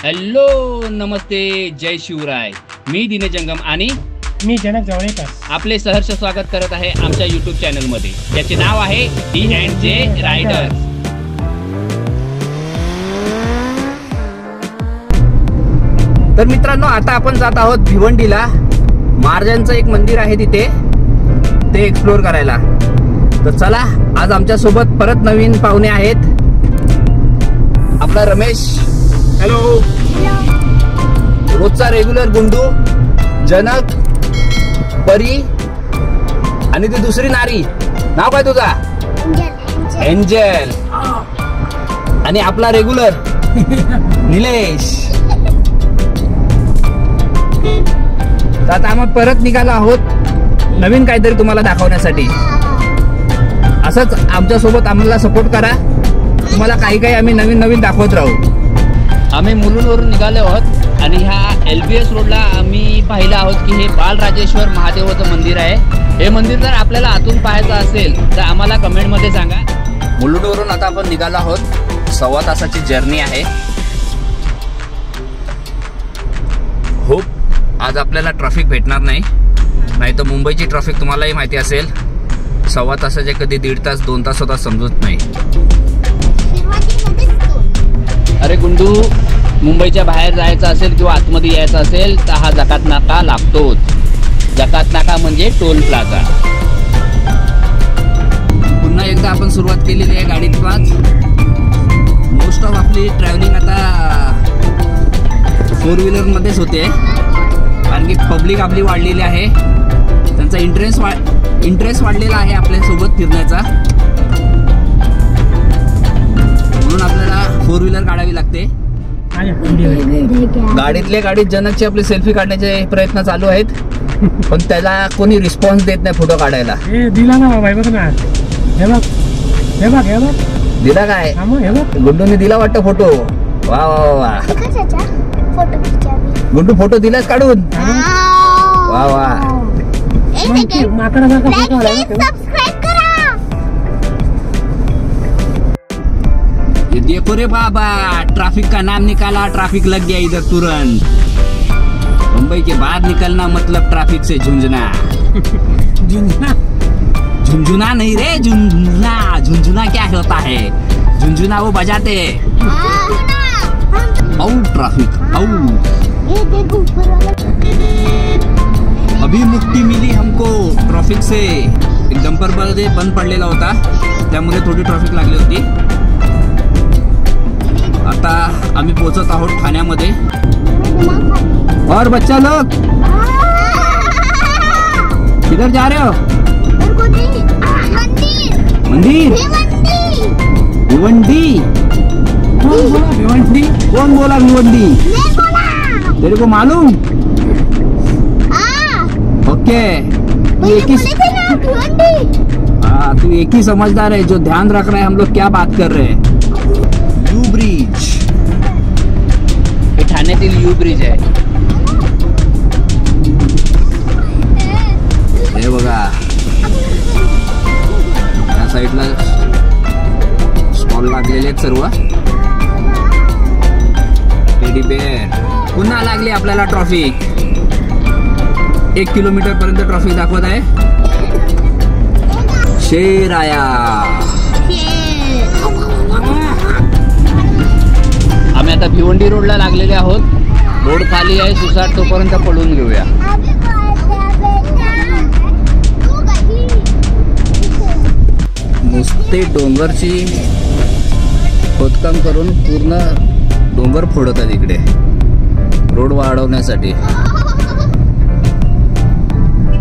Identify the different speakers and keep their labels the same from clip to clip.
Speaker 1: Hello नमस्ते जय शिवराय. मी दिनेश जंगम आणि
Speaker 2: मी जनक जवळेकर
Speaker 1: आपले सहर्ष स्वागत करत आहे आमच्या यूट्यूब चॅनलमध्ये. त्याचे नाव आहे D&J रायडर्स. तर मित्रांनो, आता आपण जात आहोत भिवंडीला. महाराजांचं एक मंदिर आहे तिथे, ते एक्सप्लोर करायला. तर चला, आज आमच्या सोबत परत नवीन पाहुणे आहेत. आपला रमेश,
Speaker 3: हॅलो,
Speaker 1: रोजचा रेग्युलर गुंडू, जनक, परी आणि ती दुसरी नारी, नाव काय तुझा? एंजल. आणि आपला रेग्युलर निलेश. आता आम्ही परत निघालो आहोत नवीन काहीतरी तुम्हाला दाखवण्यासाठी. असंच आमच्या सोबत आम्हाला सपोर्ट करा. तुम्हाला काही काही आम्ही नवीन नवीन दाखवत राहू. आम्ही मुलुंडवरून निघालो आहोत आणि ह्या LBS रोडला आम्ही पाहिलं आहोत की हे बालराजेश्वर महादेवाचं मंदिर आहे. हे मंदिर जर आपल्याला आतून पाहायचं असेल तर आम्हाला कमेंटमध्ये सांगा. मुलुंडवरून आता आपण निघालो आहोत. 1.25 तासाची जर्नी आहे. होप आज आपल्याला ट्रॅफिक भेटणार नाही तर मुंबईची ट्रॅफिक तुम्हालाही माहिती असेल. 1.25 तासाचे कधी 1.5 तास 2 तास होता समजत नाही. अरे गुंडू, मुंबईच्या बाहेर जायचं असेल किंवा आतमध्ये यायचं असेल तर हा जकात नाका लागतोच. जकात नाका म्हणजे टोल प्लाझा. पुन्हा एकदा आपण सुरुवात केलेली आहे गाडीत पाच. मोस्ट ऑफ आपली ट्रॅव्हलिंग आता 4 व्हीलरमध्येच होते, कारण की पब्लिक आपली वाढलेली आहे. त्यांचा इंटरेस्ट वाढलेला आहे आपल्यासोबत फिरण्याचा. म्हणून आपल्याला 4 व्हीलर काढावी लागते. गाडीतल्या गाडीत जनकची आपली सेल्फी काढण्याचे प्रयत्न चालू आहेत, पण त्याला कोणी रिस्पॉन्स देत नाही फोटो काढायला.
Speaker 2: दिला ना बाबा, बघ ना, हे बघ हे बघ हे बघ.
Speaker 1: दिला काय? गुंडूने दिला वाटतं फोटो. वा वा वा. गुंडू फोटो दिलास काढून? वा वा. देखो रे बाबा, ट्रैफिक का नाम निकाला, ट्रैफिक लग गया इधर तुरंत. मुंबई के बाहर निकलना मतलब ट्रैफिक से झुंझुना. झुंझुना नहीं रे, झुंझुना. झुंझुना क्या होता है? झुंझुना वो बजाते. औ ट्रैफिक औ. अभी मुक्ति मिली हमको ट्रैफिक से. एक डंपर बंद पडलेला होता, त्यामुळे थोडी ट्रॅफिक लागली होती. आता आम्ही पोहोचत आहोत ठाण्यामध्ये. और बच्चा लोग किधर जा रहे हो? मंदिर. भिवंडी. कौन बोला भिवंडी? तेरे को मालूम? ओके. तू एक ही समझदार है जो ध्यान रख रहा है हम लोग क्या बात कर रहे हैं. You bridge. हे ठाण्यातील यू ब्रिज आहे. हे बघा, या साईडला स्टॉल लागलेले आहेत सर्व. Teddy bear. पुन्हा लागली आपल्याला ट्रॅफिक. 1 किलोमीटर पर्यंत ट्रॅफिक दाखवत आहे. शेर आया. आम्ही आता भिवंडी रोडला लागलेले आहोत. रोड खाली आहे, सुसाट तोपर्यंत पळून घेऊया. नुसते डोंगरची खोदकाम करून पूर्ण डोंगर फोडतात इकडे रोड वाढवण्यासाठी.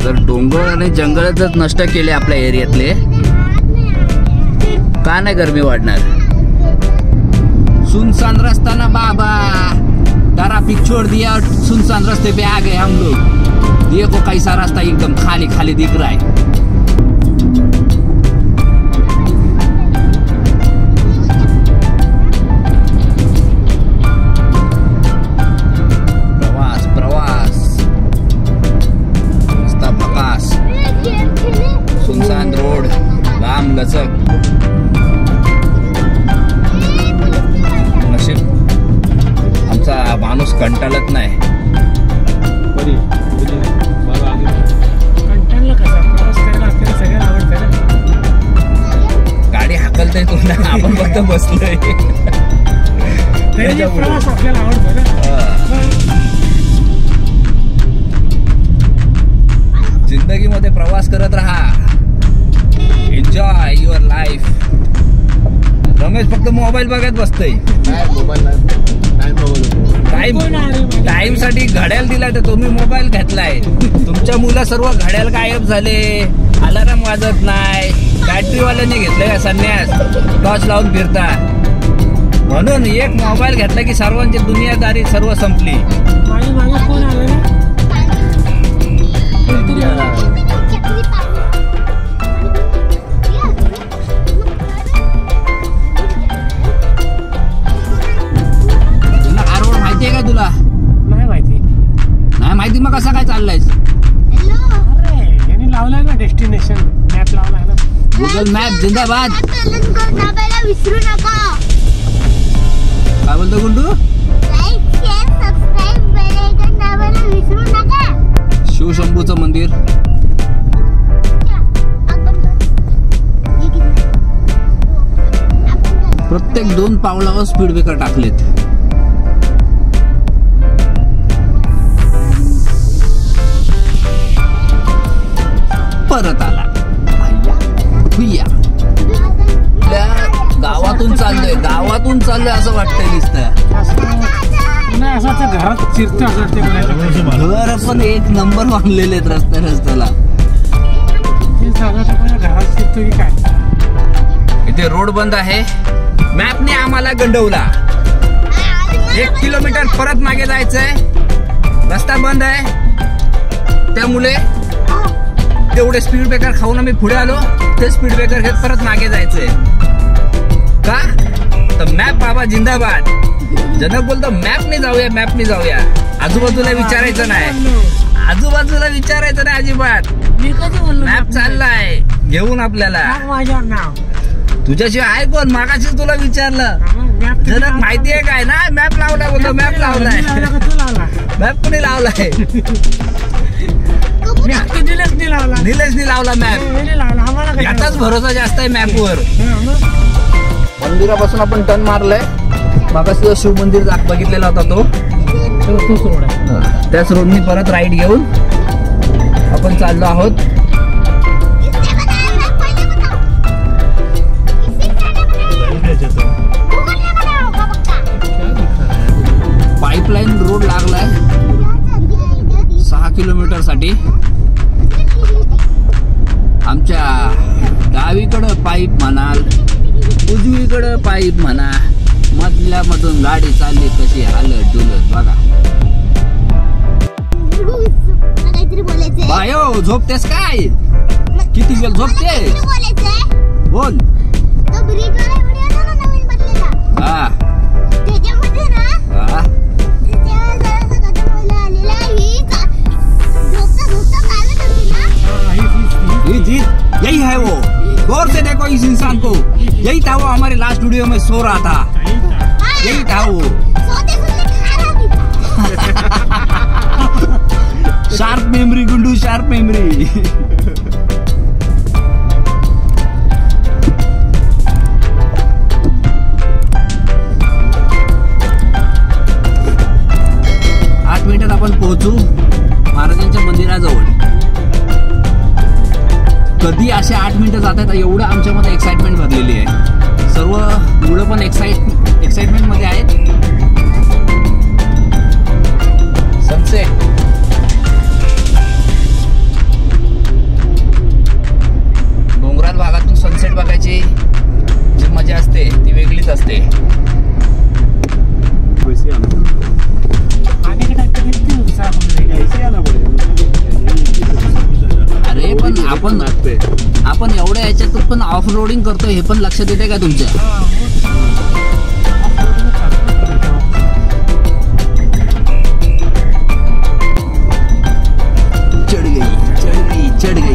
Speaker 1: जर डोंगर आणि जंगल जर नष्ट केले आपल्या एरियातले, का नाही गरमी वाढणार? सुनसान रास्ता ना बाबा, ट्रैफिक छोड़ दिया, सुनसान रास्ते पे आ गए हम लोग. देखो कैसा रास्ता एकदम खाली खाली दिख रहा है. प्रवास प्रवास नुसता भकास. सुनसान रोड, लांब लचक. जिंदगीमध्ये प्रवास करत राहा. Enjoy your life. रमेश फक्त मोबाईल बघत बसतोय. टाइम साठी घड्याळ दिलाय तर तुम्ही मोबाईल घेतलाय. तुमच्या मुलं सर्व घड्याळ गायब झाले, अलार्म वाजत नाही. बॅटरीवाल्याने घेतलंय संन्यास, टॉर्च लावून फिरता. म्हणून एक मोबाईल घेतला की सर्वांची दुनियादारी सर्व संपली.
Speaker 2: फोन आला ना.
Speaker 1: तुला
Speaker 2: नाही माहिती.
Speaker 1: नाही माहिती मग कसा काय चाललाय?
Speaker 2: अरे यांनी लावलाय ना डेस्टिनेशन मॅप लावलाय ना.
Speaker 1: गुगल मॅप जिंदाबाद.
Speaker 3: विसरू नका.
Speaker 1: काय बोलतो Gundu?
Speaker 3: Like share subscribe bell icon दाबायला विसरू नका.
Speaker 1: शिवशंभूचं मंदिर. प्रत्येक 2 पावलावर स्पीड ब्रेकर टाकलेत. परत आला. गावातून चाललोय असं वाटतंय नुसतं.
Speaker 2: घरात चिरत
Speaker 1: घर पण एक नंबर बांधलेले आहेत रस्त्याला.
Speaker 2: घरात चिरतो की काय?
Speaker 1: इथे रोड बंद आहे. मॅपने आम्हाला गंडवला. 1 किलोमीटर परत मागे जायचंय. रस्ता बंद आहे, त्यामुळे तेवढे स्पीड ब्रेकर खाऊन आम्ही पुढे आलो. ते स्पीड ब्रेकर घेत परत मागे जायचंय का? तर मॅप बाबा जिंदाबाद. जनक बोलतो मॅपने जाऊया. आजूबाजूला विचारायचं नाही. अजिबात. मॅप चाललाय घेऊन आपल्याला. तुझ्याशिवाय आहे कोण? मागाशी तुला विचारलं. जनक माहितीये काय ना? मॅप लावलाय बोलतो. मॅप लावलाय. मॅप कोणी लावलाय? निलेशनी लावला मॅप. याचाच भरोसा जास्त आहे मॅपवर. मंदिरापासून आपण टर्न मारलाय. मागाशी शिव मंदिर बघितलेला होता तो.
Speaker 2: तोच रोड आहे.
Speaker 1: त्याच रोडनी परत राईट घेऊन आपण चाललो आहोत. पाईपलाईन रोड लागलाय 6 किलोमीटर साठी. आमच्या डावीकडं पाईप म्हणाल, उजवीकडं पाईप म्हणा, मधल्या मधून गाडी चालली कशी हालत डुलत बघा. बायो झोपतेस काय? किती वेळ झोपतेस? बोल. हा यही है वो. गौर से देखो इस इंसान को. यही था वो हमारे लास्ट वीडियो में सो रहा था. यही था वो. Sharp memory Gundu, sharp memory. आपण पोहोचू महाराजांच्या मंदिराजवळ. कधी असे 8 मिनिटं जातात एवढं आमच्यामध्ये एक्साइटमेंट भरलेली आहे. सर्व मुलं पण एक्साइटमेंट मध्ये आहेत. सनसेट डोंगराळ भागातून सनसेट बघायची जी मजा असते ती वेगळीच असते. अरे पण आपण एवढ्या याच्यात पण ऑफ रोडिंग करतोय हे पण लक्षात येते का तुमच्या? चढ़ गई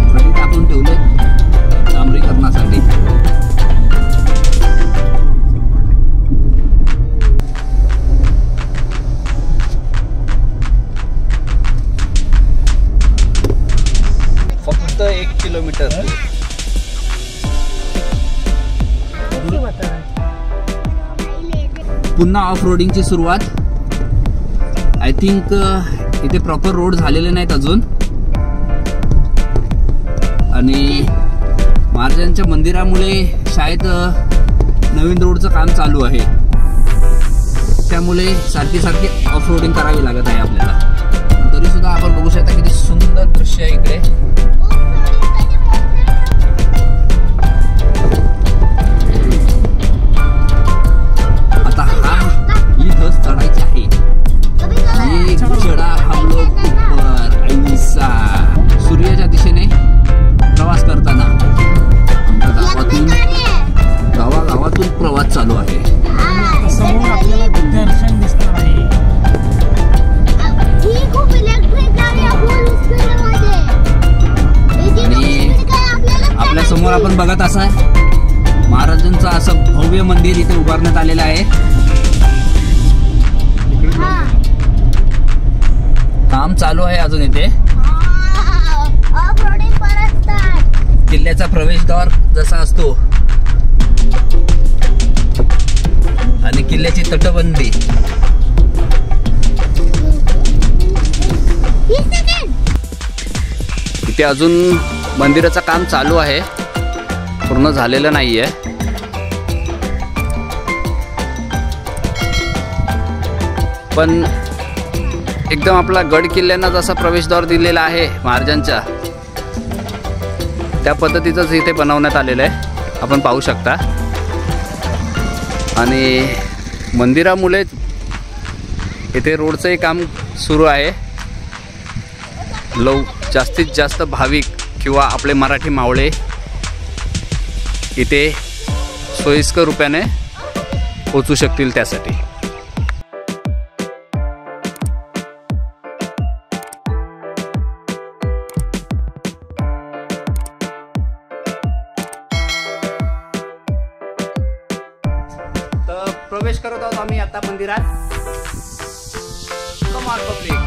Speaker 1: खडी टाकून ठेवले डांबरीकरणासाठी. फक्त 1 किलोमीटर. पुन्हा ऑफ रोडिंगची सुरुवात. आय थिंक इथे प्रॉपर रोड झालेले नाहीत अजून, आणि महाराजांच्या मंदिरामुळे शायद नवीन रोडचं काम चालू आहे, त्यामुळे सारखी सारखी ऑफ रोडिंग करावी लागत आहे आपल्याला. तरी सुद्धा आपण बघू शकता किती सुंदर दृश्य आहे इकडे. आता ही धस चढायची आहे. ये चढा हम लोग ऊपर ऐसा. सूर्याच्या दिशेने प्रवास करताना आमच्या गावागावातून प्रवास चालू आहे.
Speaker 2: समोर आपल्याला दर्शन दिसणार आहे.
Speaker 1: आणि आपल्या समोर आपण बघत असाल महाराजांचं असं भव्य मंदिर इथे उभारण्यात आलेलं आहे. काम चालू आहे अजून इथे. किल्ल्याचा प्रवेशद्वार जसा असतो आणि किल्ल्याची तटबंदी, इथे अजून मंदिराचं काम चालू आहे, पूर्ण झालेलं नाहीये. पण एकदम आपला गड किल्ल्यांना जसा प्रवेशद्वार दिलेला आहे महाराजांच्या, त्या पद्धतीचंच इथे बनवण्यात आलेलं आहे, आपण पाहू शकता. आणि मंदिरामुळे इथे रोडचंही काम सुरू आहे. जास्तीत जास्त भाविक किंवा आपले मराठी मावळे इथे सोयीस्कर रूपाने पोचू शकतील त्यासाठी. तर प्रवेश करत आहोत आम्ही आता मंदिरात. कमाल पब्लिक.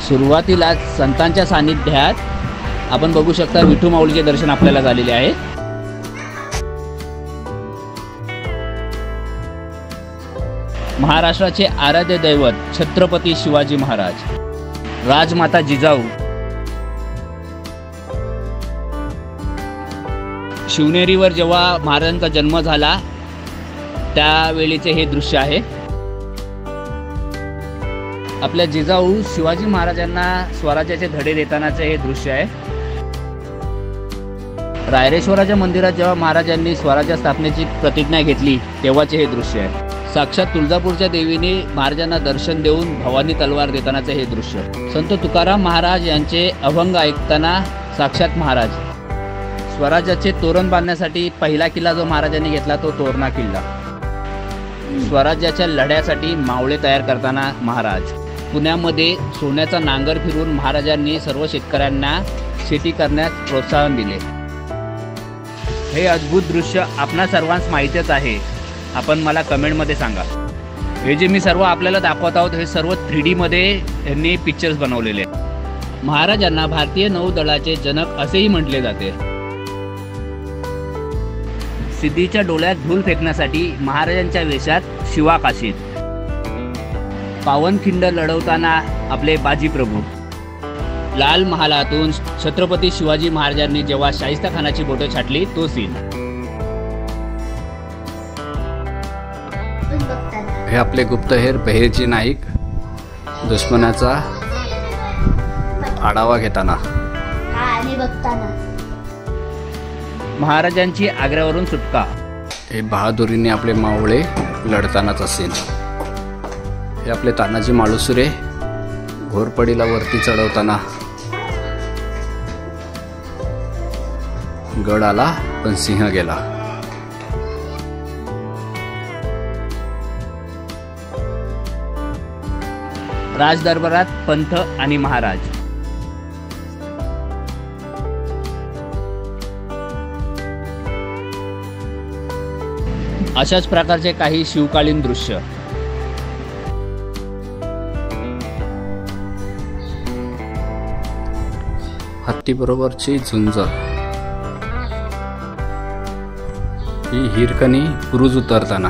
Speaker 1: सुरुवातीला संतांच्या सानिध्यात आपण बघू शकता विठू माऊलीचे दर्शन आपल्याला झालेले आहे. महाराष्ट्राचे आराध्य दैवत छत्रपती शिवाजी महाराज, राजमाता जिजाऊ, शिवनेरीवर जेव्हा महाराजांचा जन्म झाला त्यावेळीचे हे दृश्य आहे. आपल्या जिजाऊ शिवाजी महाराजांना स्वराज्याचे धडे देतानाचे हे दृश्य आहे. रायरेश्वराच्या मंदिरात जेव्हा महाराजांनी स्वराज्य स्थापनेची प्रतिज्ञा घेतली तेव्हाचे हे दृश्य आहे. साक्षात तुळजापूरच्या देवीने महाराजांना दर्शन देऊन भवानी तलवार देतानाचे हे दृश्य. संत तुकाराम महाराज यांचे अभंग ऐकताना साक्षात महाराज. स्वराज्याचे तोरण बांधण्यासाठी पहिला किल्ला जो महाराजांनी घेतला तो तोरणा किल्ला. स्वराज्याच्या लढ्यासाठी मावळे तयार करताना महाराज. पुण्यामध्ये सोन्याचा नांगर फिरवून महाराजांनी सर्व शेतकऱ्यांना शेती करण्यास प्रोत्साहन दिले. हे अद्भुत दृश्य आपणा सर्वांस माहितीच आहे. आपण मला कमेंटमध्ये सांगा. हे जे मी सर्व आपल्याला दाखवत आहोत हे सर्व 3D मध्ये यांनी पिक्चर्स बनवलेले आहेत. महाराजांना भारतीय नौदलाचे जनक असेही म्हटले जाते. सिद्धीच्या डोळ्यात धूल फेकण्यासाठी महाराजांच्या वेशात शिवाकाशीत. पावनखिंड लढवताना आपले बाजी प्रभू. लाल महालातून छत्रपती शिवाजी महाराजांनी जेव्हा शाहिस्ता खानाची बोटं छाटली तो सीन. हे आपले गुप्तहेर बहिर्जी नाईक दुश्मनाचा आढावा घेताना. महाराजांची आग्र्यावरून सुटका.
Speaker 4: हे बहादुरीने आपले मावळे लढतानाच असेल. हे आपले तानाजी मालुसरे घोरपडीला वरती चढवताना गड आला पण सिंह गेला.
Speaker 1: राजदरबारात पंथ आणि महाराज. अशाच प्रकारचे काही शिवकालीन दृश्य.
Speaker 4: हत्तीबरोबरची झुंज. ही हिरकणी बुरुज उतरताना.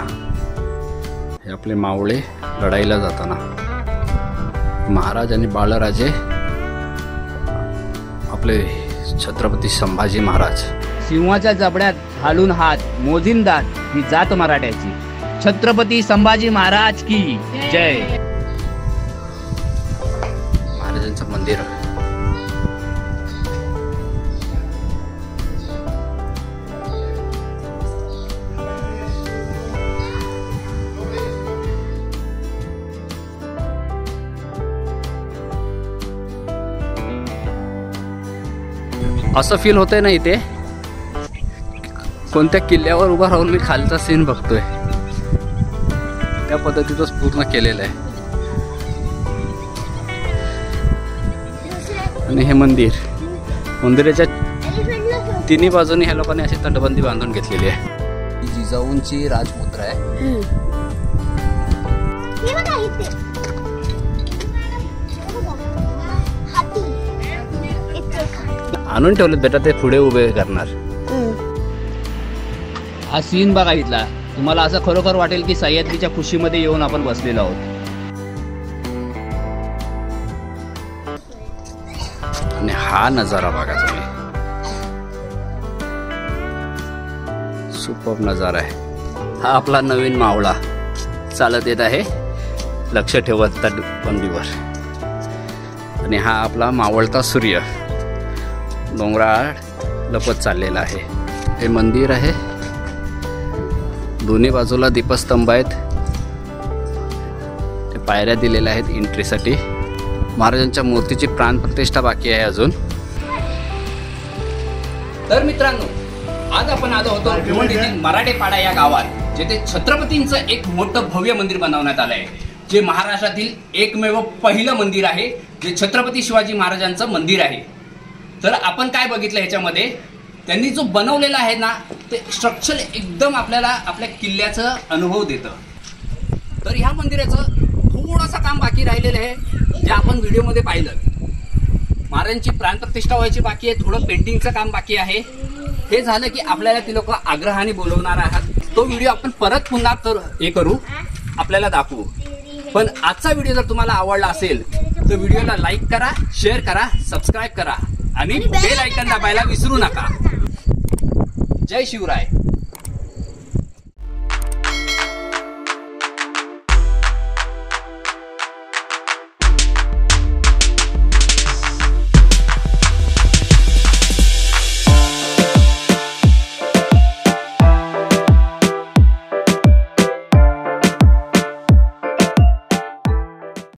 Speaker 4: हे आपले मावळे लढाईला जाताना. महाराज आणि बाळराजे आपले छत्रपती संभाजी महाराज.
Speaker 1: सिंहाच्या जबड्यात घालून हात मोजीन दात ही जात मराठ्याची. छत्रपती संभाजी महाराज की जय.
Speaker 4: महाराजांचं मंदिर. असं फील होतंय ना इथे कोणत्या किल्ल्यावर उभा राहून मी खालचा सीन बघतोय. त्या पद्धतीतच पूर्ण केलेलं आहे. आणि हे मंदिराच्या तिन्ही बाजूनी ह्या लोकांनी अशी तटबंदी बांधून घेतलेली आहे. ही जिजाऊंची राजमुद्रा आहे. आणून ठेवलेत बेटा, ते पुढे उभे करणार.
Speaker 1: हा सीन बघा इथला. तुम्हाला असं खरोखर वाटेल की सह्याद्रीच्या खुशीमध्ये येऊन आपण बसलेलो आहोत.
Speaker 4: आणि हा नजारा बघा तुम्ही. सुपर्ब नजारा आहे. हा आपला नवीन मावळा चालत येत आहे लक्ष ठेवत तटबंदीवर. आणि हा आपला मावळता सूर्य डोंगराळ लपत चाललेला आहे. हे मंदिर आहे. दोन्ही बाजूला दीपस्तंभ आहेत. ते पायऱ्या दिलेल्या आहेत एंट्रीसाठी. महाराजांच्या मूर्तीची प्राणप्रतिष्ठा बाकी आहे अजून.
Speaker 1: तर मित्रांनो, आज आपण आलो होतो भिवंडीतील मराठेपाडा या गावात, जेथे छत्रपतींचं एक मोठं भव्य मंदिर बनवण्यात आलं आहे. जे महाराष्ट्रातील एकमेव पहिलं मंदिर आहे, जे छत्रपती शिवाजी महाराजांचं मंदिर आहे. तर आपण काय बघितलं ह्याच्यामध्ये, त्यांनी जो बनवलेला आहे ना, ते स्ट्रक्चर एकदम आपल्याला आपल्या किल्ल्याचं अनुभव देतं. तर ह्या मंदिराचं थोडंसं काम बाकी राहिलेलं आहे, जे आपण व्हिडिओमध्ये पाहिलं. महाराजांची प्राणप्रतिष्ठा व्हायची बाकी आहे, थोडं पेंटिंगचं काम बाकी आहे. हे झालं की आपल्याला ती लोक आग्रहाने बोलवणार आहात. तो व्हिडिओ आपण परत पुन्हा हे करू, आपल्याला दाखवू. पण आजचा व्हिडिओ जर तुम्हाला आवडला असेल तर व्हिडिओला लाईक करा, शेअर करा, सबस्क्राईब करा आणि बेल आयकॉन दाबायला विसरू नका. जय शिवराय.